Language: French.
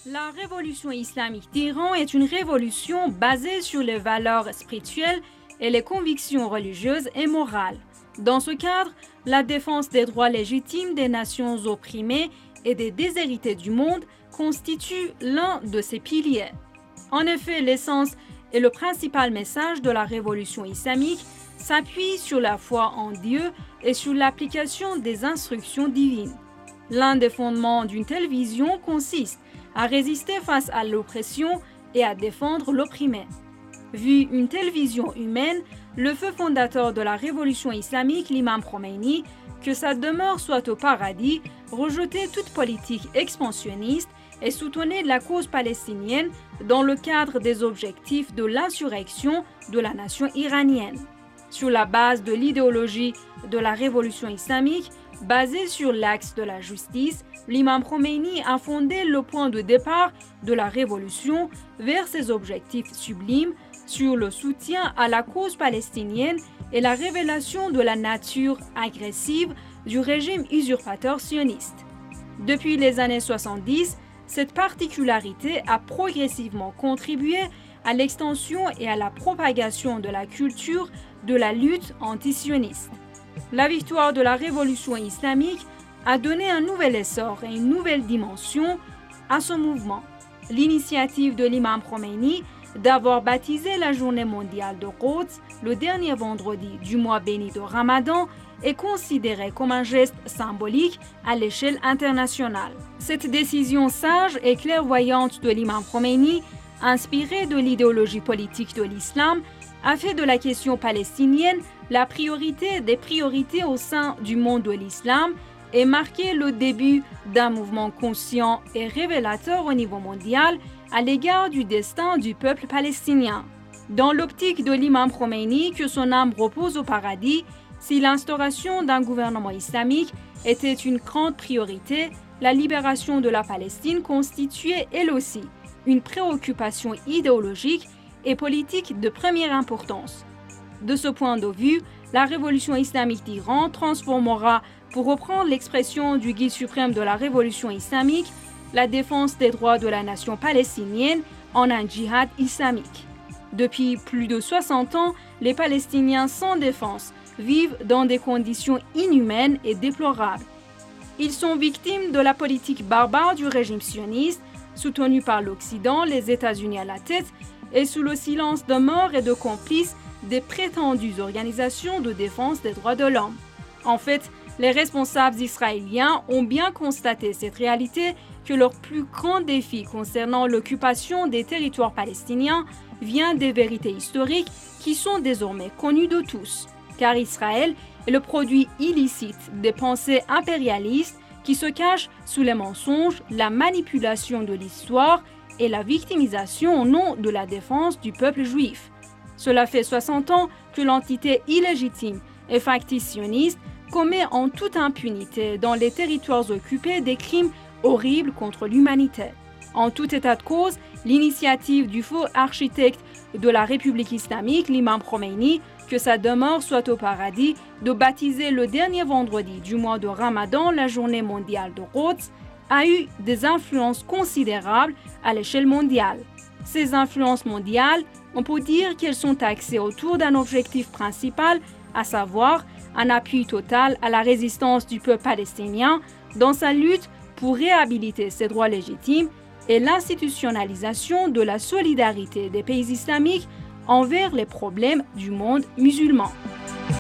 La révolution islamique d'Iran est une révolution basée sur les valeurs spirituelles et les convictions religieuses et morales. Dans ce cadre, la défense des droits légitimes des nations opprimées et des déshérités du monde constitue l'un de ses piliers. En effet, l'essence et le principal message de la révolution islamique s'appuie sur la foi en Dieu et sur l'application des instructions divines. L'un des fondements d'une telle vision consiste à résister face à l'oppression et à défendre l'opprimé. Vu une telle vision humaine, le feu fondateur de la révolution islamique, l'imam Khomeini, que sa demeure soit au paradis, rejetait toute politique expansionniste et soutenait la cause palestinienne dans le cadre des objectifs de l'insurrection de la nation iranienne. Sur la base de l'idéologie de la révolution islamique, basée sur l'axe de la justice, l'imam Khomeini a fondé le point de départ de la révolution vers ses objectifs sublimes sur le soutien à la cause palestinienne et la révélation de la nature agressive du régime usurpateur sioniste. Depuis les années 70, cette particularité a progressivement contribué à l'extension et à la propagation de la culture de la lutte antisioniste. La victoire de la révolution islamique a donné un nouvel essor et une nouvelle dimension à ce mouvement. L'initiative de l'imam Khomeini d'avoir baptisé la journée mondiale de Quds le dernier vendredi du mois béni de Ramadan est considérée comme un geste symbolique à l'échelle internationale. Cette décision sage et clairvoyante de l'imam Khomeini, inspirée de l'idéologie politique de l'islam, a fait de la question palestinienne la priorité des priorités au sein du monde de l'islam et marqué le début d'un mouvement conscient et révélateur au niveau mondial à l'égard du destin du peuple palestinien. Dans l'optique de l'imam Khomeini, que son âme repose au paradis, si l'instauration d'un gouvernement islamique était une grande priorité, la libération de la Palestine constituait elle aussi une préoccupation idéologique et politique de première importance. De ce point de vue, la révolution islamique d'Iran transformera, pour reprendre l'expression du guide suprême de la révolution islamique, la défense des droits de la nation palestinienne en un djihad islamique. Depuis plus de 60 ans, les Palestiniens sans défense vivent dans des conditions inhumaines et déplorables. Ils sont victimes de la politique barbare du régime sioniste, soutenu par l'Occident, les États-Unis à la tête, et sous le silence de morts et de complices des prétendues organisations de défense des droits de l'homme. En fait, les responsables israéliens ont bien constaté cette réalité que leur plus grand défi concernant l'occupation des territoires palestiniens vient des vérités historiques qui sont désormais connues de tous. Car Israël est le produit illicite des pensées impérialistes qui se cachent sous les mensonges, la manipulation de l'histoire et la victimisation au nom de la défense du peuple juif. Cela fait 60 ans que l'entité illégitime et factice sioniste commet en toute impunité dans les territoires occupés des crimes horribles contre l'humanité. En tout état de cause, l'initiative du faux architecte de la République islamique, l'imam Khomeini, que sa demeure soit au paradis, de baptiser le dernier vendredi du mois de Ramadan la journée mondiale de Quds, a eu des influences considérables à l'échelle mondiale. Ces influences mondiales, on peut dire qu'elles sont axées autour d'un objectif principal, à savoir un appui total à la résistance du peuple palestinien dans sa lutte pour réhabiliter ses droits légitimes et l'institutionnalisation de la solidarité des pays islamiques envers les problèmes du monde musulman.